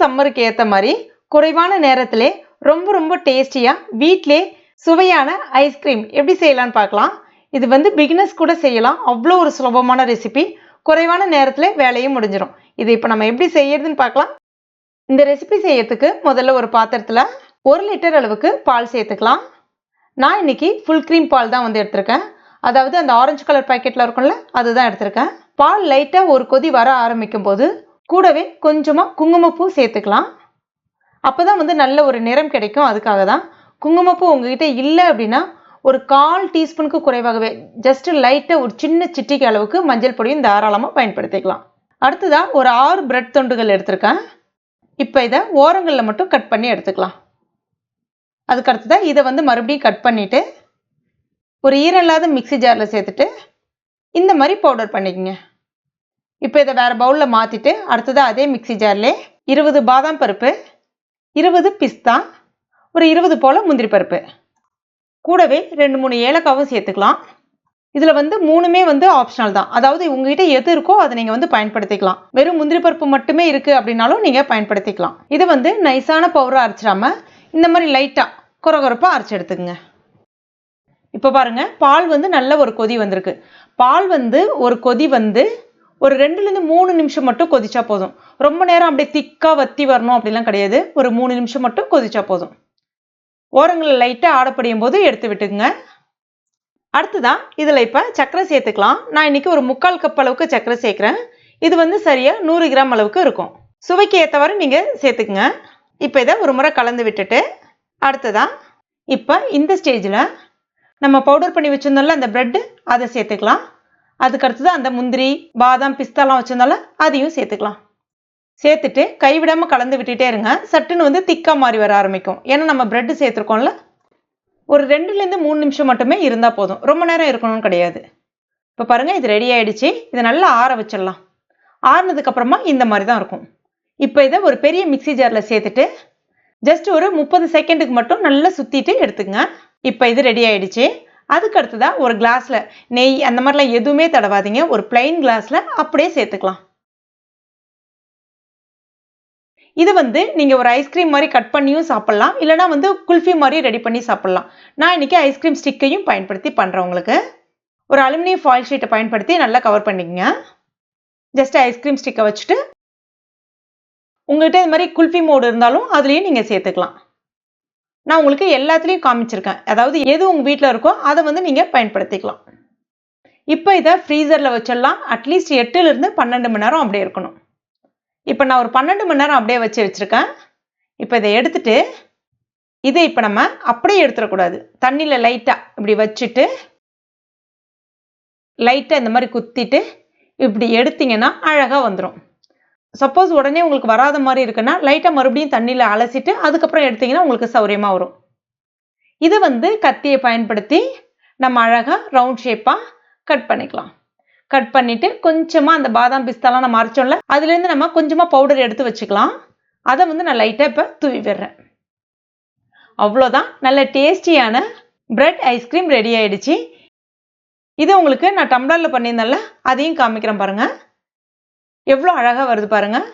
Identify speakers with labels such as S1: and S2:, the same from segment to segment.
S1: சம்மருக்கு ஏற்ற மாதிரி குறைவான நேரத்திலே ரொம்ப டேஸ்டியாக வீட்டிலே சுவையான ஐஸ்கிரீம் எப்படி செய்யலான்னு பார்க்கலாம். இது பிகினர்ஸ் கூட செய்யலாம். அவ்வளோ ஒரு சுலபமான ரெசிபி. குறைவான நேரத்தில் வேலையும் முடிஞ்சிடும். இது இப்போ நம்ம எப்படி செய்யறதுன்னு பார்க்கலாம். இந்த ரெசிபி செய்யறதுக்கு முதல்ல ஒரு பாத்திரத்தில் 1 லிட்டர் அளவுக்கு பால் சேர்த்துக்கலாம். நான் இன்னைக்கு ஃபுல் க்ரீம் பால் தான் எடுத்திருக்கேன். அதாவது அந்த ஆரஞ்சு கலர் பாக்கெட்டில் இருக்கும்ல, அதுதான் எடுத்திருக்கேன். பால் லைட்டாக ஒரு கொதி வர ஆரம்பிக்கும் போது கூடவே கொஞ்சமாக குங்குமப்பூ சேர்த்துக்கலாம். அப்போ தான் நல்ல ஒரு நிறம் கிடைக்கும். அதுக்காக தான். குங்குமப்பூ உங்ககிட்ட இல்லை அப்படின்னா ஒரு 1/4 டீஸ்பூனுக்கு குறைவாகவே ஜஸ்ட் லைட்டாக ஒரு சின்ன சிட்டிக்கு அளவுக்கு மஞ்சள் பொடியும் தாராளமாக பயன்படுத்திக்கலாம். அடுத்ததாக ஒரு 6 பிரெட் துண்டுகள் எடுத்திருக்கேன். இப்போ இதை ஓரங்களில் மட்டும் கட் பண்ணி எடுத்துக்கலாம். அதுக்கு அடுத்ததாக இதை மறுபடியும் கட் பண்ணிவிட்டு ஒரு ஈரம் இல்லாத மிக்ஸி ஜாரில் சேர்த்துட்டு இந்த மாதிரி பவுடர் பண்ணிக்கோங்க. இப்போ இதை வேறு பவுலில் மாற்றிட்டு அடுத்ததாக அதே மிக்ஸி ஜார்லே 20 பாதாம் பருப்பு, 20 பிஸ்தா, ஒரு 20 போல் முந்திரி பருப்பு, கூடவே 2-3 ஏலக்காவும் சேர்த்துக்கலாம். இதில் 3மே ஆப்ஷனல் தான். அதாவது உங்ககிட்ட எது இருக்கோ அதை நீங்கள் பயன்படுத்திக்கலாம். வெறும் முந்திரி பருப்பு மட்டுமே இருக்குது அப்படின்னாலும் நீங்கள் பயன்படுத்திக்கலாம். இதை நைஸான பவுடராக அரைச்சிடாமல் இந்த மாதிரி லைட்டாக கொரகொரப்பாக அரைச்சி எடுத்துக்கங்க. இப்போ பாருங்கள், பால் நல்ல ஒரு கொதி வந்திருக்கு. பால் ஒரு கொதி ஒரு 2-3 நிமிஷம் மட்டும் கொதிச்சா போதும். ரொம்ப நேரம் அப்படியே திக்காக வத்தி வரணும் அப்படிலாம் கிடையாது. ஒரு 3 நிமிஷம் மட்டும் கொதிச்சா போதும். ஓரங்களில் லைட்டாக ஆடப்படியும் போது எடுத்து விட்டுக்குங்க. அடுத்துதான் இதில் இப்போ சர்க்கரை சேர்த்துக்கலாம். நான் இன்னைக்கு ஒரு 3/4 கப் அளவுக்கு சர்க்கரை சேர்க்குறேன். இது சரியாக 100 கிராம் அளவுக்கு இருக்கும். சுவைக்கு ஏற்றவாறு நீங்கள் சேர்த்துக்குங்க. இப்போ இதை ஒரு முறை கலந்து விட்டுட்டு அடுத்ததான் இப்போ இந்த ஸ்டேஜில் நம்ம பவுடர் பண்ணி வச்சுருந்தோம்ல அந்த ப்ரெட்டு, அதை சேர்த்துக்கலாம். அதுக்கடுத்து தான் அந்த முந்திரி, பாதாம், பிஸ்தாலாம் வச்சுருந்தால அதையும் சேர்த்துக்கலாம். சேர்த்துட்டு கைவிடாமல் கலந்து விட்டுட்டே இருங்க. சட்டுன்னு திக்காக மாறி வர ஆரம்பிக்கும். ஏன்னா நம்ம ப்ரெட்டு சேர்த்துருக்கோம்ல. ஒரு 2-3 நிமிஷம் மட்டுமே இருந்தால் போதும். ரொம்ப நேரம் இருக்கணும்னு கிடையாது. இப்போ பாருங்கள், இது ரெடி ஆகிடுச்சு. இதை நல்லா ஆற வச்சிடலாம். ஆறுனதுக்கப்புறமா இந்த மாதிரி தான் இருக்கும். இப்போ இதை ஒரு பெரிய மிக்ஸி ஜாரில் சேர்த்துட்டு ஜஸ்ட் ஒரு 30 செகண்டுக்கு மட்டும் நல்லா சுற்றிட்டு எடுத்துக்கங்க. இப்போ இது ரெடி ஆகிடுச்சு. அதுக்கு அடுத்ததாக ஒரு கிளாஸில் நெய் அந்த மாதிரிலாம் எதுவுமே தடவாதீங்க. ஒரு பிளைன் கிளாஸில் அப்படியே சேர்த்துக்கலாம். இது நீங்கள் ஒரு ஐஸ்கிரீம் மாதிரி கட் பண்ணியும் சாப்பிட்லாம். இல்லைனா குல்ஃபி மாதிரி ரெடி பண்ணி சாப்பிட்லாம். நான் இன்றைக்கி ஐஸ்கிரீம் ஸ்டிக்கையும் பயன்படுத்தி பண்ணுறேன். உங்களுக்கு ஒரு அலுமினியம் ஃபாயில் ஷீட்டை பயன்படுத்தி நல்லா கவர் பண்ணிக்கங்க. ஜஸ்ட் ஐஸ்கிரீம் ஸ்டிக்கை வச்சுட்டு உங்கள்கிட்ட இது மாதிரி குல்ஃபி மோடு இருந்தாலும் அதுலேயும் நீங்கள் சேர்த்துக்கலாம். நான் உங்களுக்கு எல்லாத்துலேயும் காமிச்சிருக்கேன். அதாவது எது உங்கள் வீட்டில் இருக்கோ அதை நீங்கள் பயன்படுத்திக்கலாம். இப்போ இதை ஃப்ரீசரில் வச்சிடலாம். அட்லீஸ்ட் 8-12 மணி நேரம் அப்படியே இருக்கணும். இப்போ நான் ஒரு 12 மணி நேரம் அப்படியே வச்சுருக்கேன். இப்போ இதை எடுத்துட்டு இதை இப்போ நம்ம அப்படியே எடுத்துடக்கூடாது. தண்ணியில் லைட்டாக இப்படி வச்சுட்டு லைட்டாக இந்த மாதிரி குத்திட்டு இப்படி எடுத்தீங்கன்னா அழகாக வந்துடும். சப்போஸ் உடனே உங்களுக்கு வராத மாதிரி இருக்குன்னா லைட்டாக மறுபடியும் தண்ணியில் அலசிட்டு அதுக்கப்புறம் எடுத்தீங்கன்னா உங்களுக்கு சௌரியமாக வரும். இது கத்தியை பயன்படுத்தி நம்ம அழகாக ரவுண்ட் ஷேப்பாக கட் பண்ணிக்கலாம். கட் பண்ணிவிட்டு கொஞ்சமாக அந்த பாதாம் பிஸ்தாலாம் நம்ம அரைச்சோம்ல, அதுலேருந்து நம்ம கொஞ்சமாக பவுடர் எடுத்து வச்சுக்கலாம். அதை நான் லைட்டாக இப்போ தூவி விடுறேன். அவ்வளோதான், நல்ல டேஸ்டியான பிரெட் ஐஸ்கிரீம் ரெடி ஆகிடுச்சு. இது உங்களுக்கு நான் டம்ளரில் பண்ணியிருந்தேன்ல, அதையும் காமிக்கிறேன் பாருங்கள். எவ்வளோ அழகாக வருது பாருங்கள்.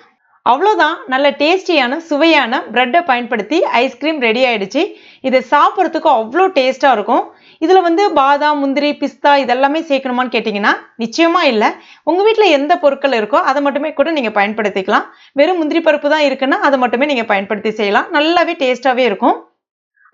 S1: அவ்வளோதான், நல்ல டேஸ்டியான சுவையான ப்ரெட்டை பயன்படுத்தி ஐஸ்கிரீம் ரெடி ஆகிடுச்சு. இதை சாப்பிட்றதுக்கு அவ்வளோ டேஸ்ட்டாக இருக்கும். இதில் பாதாம், முந்திரி, பிஸ்தா இதெல்லாமே சேர்க்கணுமான்னு கேட்டிங்கன்னா நிச்சயமாக இல்லை. உங்கள் வீட்டில் எந்த பொருட்கள் இருக்கோ அதை மட்டுமே கூட நீங்கள் பயன்படுத்திக்கலாம். வெறும் முந்திரி பருப்பு தான் இருக்குன்னா அதை மட்டுமே நீங்கள் பயன்படுத்தி செய்யலாம். நல்லாவே டேஸ்ட்டாகவே இருக்கும்.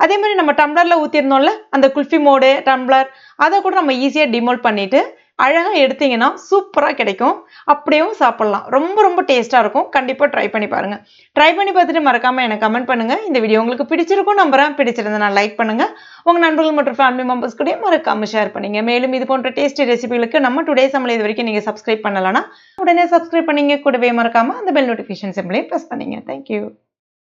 S1: அதே மாதிரி நம்ம டம்ளரில் ஊற்றிருந்தோம்ல அந்த குல்ஃபி மோடு டம்ளர், அதை கூட நம்ம ஈஸியாக டிமோல்ட் பண்ணிவிட்டு அழகாக எடுத்தீங்கன்னா சூப்பராக கிடைக்கும். அப்படியும் சாப்பிட்லாம். ரொம்ப டேஸ்ட்டாக இருக்கும். கண்டிப்பாக ட்ரை பண்ணி பாருங்கள். ட்ரை பண்ணி பார்த்துட்டு மறக்காமல் எனக்கு கமெண்ட் பண்ணுங்கள். இந்த வீடியோ உங்களுக்கு பிடிச்சிருக்கும் நம்புறேன். பிடிச்சிருந்தா நான் லைக் பண்ணுங்கள். உங்கள் நண்பர்கள் மற்றும் ஃபேமிலி மெம்பர்ஸ் கூட மறக்காமல் ஷேர் பண்ணுங்கள். மேலும் இது போன்ற டேஸ்டி ரெசிபிகளுக்கு நம்ம டுடே சமையல் இது வரைக்கும் நீங்கள் சப்ஸ்கிரைப் பண்ணலன்னா உடனே சப்ஸ்கிரைப் பண்ணிங்க. கூடவே மறக்காமல் அந்த பெல் நோட்டிஃபிகேஷன் சிம்பிளையும் ப்ரெஸ் பண்ணிங்க. தேங்க்யூ.